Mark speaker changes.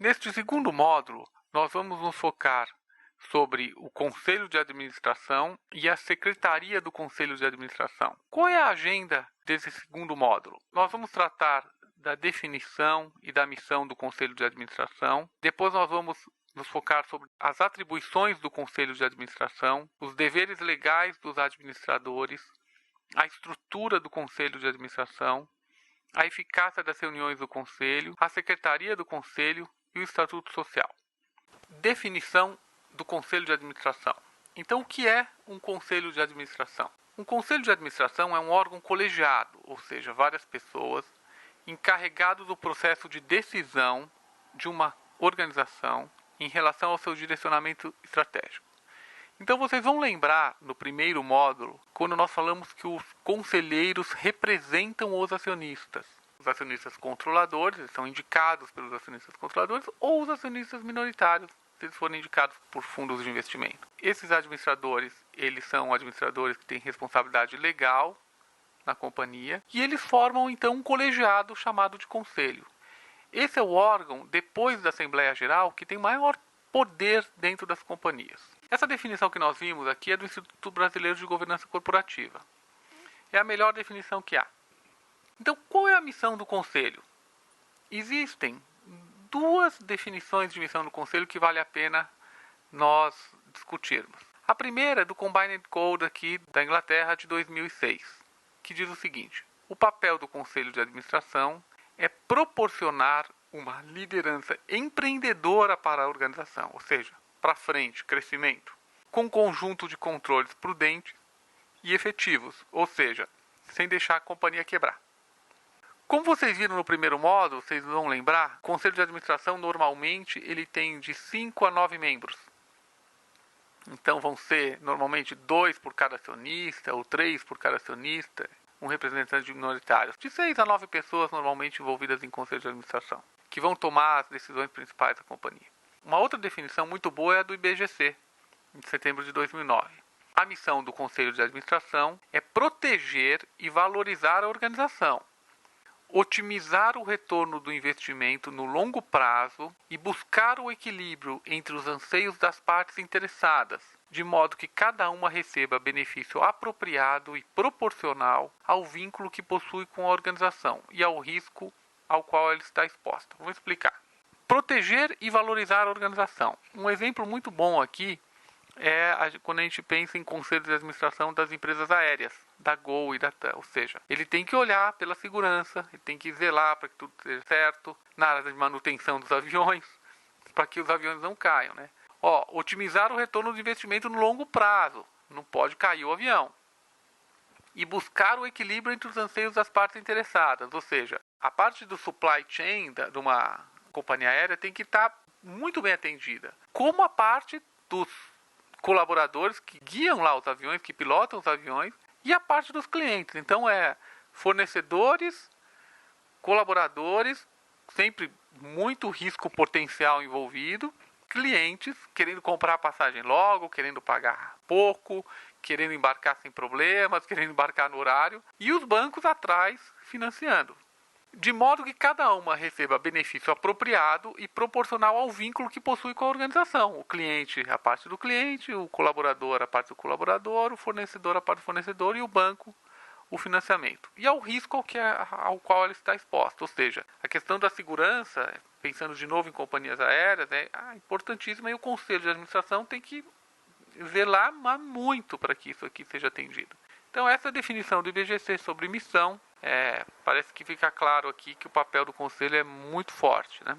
Speaker 1: Neste segundo módulo, nós vamos nos focar sobre o Conselho de Administração e a Secretaria do Conselho de Administração. Qual é a agenda desse segundo módulo? Nós vamos tratar da definição e da missão do Conselho de Administração. Depois nós vamos nos focar sobre as atribuições do Conselho de Administração, os deveres legais dos administradores, a estrutura do Conselho de Administração, a eficácia das reuniões do Conselho, a Secretaria do Conselho e o Estatuto Social. Definição do Conselho de Administração. Então, o que é um Conselho de Administração? Um Conselho de Administração é um órgão colegiado, ou seja, várias pessoas encarregados do processo de decisão de uma organização em relação ao seu direcionamento estratégico. Então, vocês vão lembrar no primeiro módulo, quando nós falamos que os conselheiros representam os acionistas. Os acionistas controladores, eles são indicados pelos acionistas controladores, ou os acionistas minoritários, se eles forem indicados por fundos de investimento. Esses administradores, eles são administradores que têm responsabilidade legal na companhia, e eles formam então um colegiado chamado de conselho. Esse é o órgão, depois da Assembleia Geral, que tem maior poder dentro das companhias. Essa definição que nós vimos aqui é do Instituto Brasileiro de Governança Corporativa. É a melhor definição que há. Então, qual é a missão do Conselho? Existem duas definições de missão do Conselho que vale a pena nós discutirmos. A primeira é do Combined Code aqui da Inglaterra de 2006, que diz o seguinte: o papel do Conselho de Administração é proporcionar uma liderança empreendedora para a organização, ou seja, para frente, crescimento, com um conjunto de controles prudentes e efetivos, ou seja, sem deixar a companhia quebrar. Como vocês viram no primeiro módulo, vocês vão lembrar, o Conselho de Administração normalmente ele tem de 5 a 9 membros. Então vão ser normalmente 2 por cada acionista, ou 3 por cada acionista, um representante de minoritários. De 6 a 9 pessoas normalmente envolvidas em Conselho de Administração, que vão tomar as decisões principais da companhia. Uma outra definição muito boa é a do IBGC, de setembro de 2009. A missão do Conselho de Administração é proteger e valorizar a organização, otimizar o retorno do investimento no longo prazo e buscar o equilíbrio entre os anseios das partes interessadas, de modo que cada uma receba benefício apropriado e proporcional ao vínculo que possui com a organização e ao risco ao qual ela está exposta. Vou explicar. Proteger e valorizar a organização. Um exemplo muito bom aqui é quando a gente pensa em conselhos de administração das empresas aéreas, da Gol e da TAM. Ou seja, ele tem que olhar pela segurança, ele tem que zelar para que tudo esteja certo, na área de manutenção dos aviões, para que os aviões não caiam, né? Otimizar o retorno do investimento no longo prazo, não pode cair o avião. E buscar o equilíbrio entre os anseios das partes interessadas, ou seja, a parte do supply chain de uma companhia aérea tem que estar muito bem atendida, como a parte dos colaboradores que guiam lá os aviões, que pilotam os aviões, e a parte dos clientes. Então fornecedores, colaboradores, sempre muito risco potencial envolvido, clientes querendo comprar a passagem logo, querendo pagar pouco, querendo embarcar sem problemas, querendo embarcar no horário, e os bancos atrás financiando. De modo que cada uma receba benefício apropriado e proporcional ao vínculo que possui com a organização. O cliente, a parte do cliente, o colaborador, a parte do colaborador, o fornecedor, a parte do fornecedor e o banco, o financiamento. E ao risco ao qual ela está exposta. Ou seja, a questão da segurança, pensando de novo em companhias aéreas, é importantíssima e o Conselho de Administração tem que zelar muito para que isso aqui seja atendido. Então essa é a definição do IBGC sobre missão. Parece que fica claro aqui que o papel do Conselho é muito forte, né?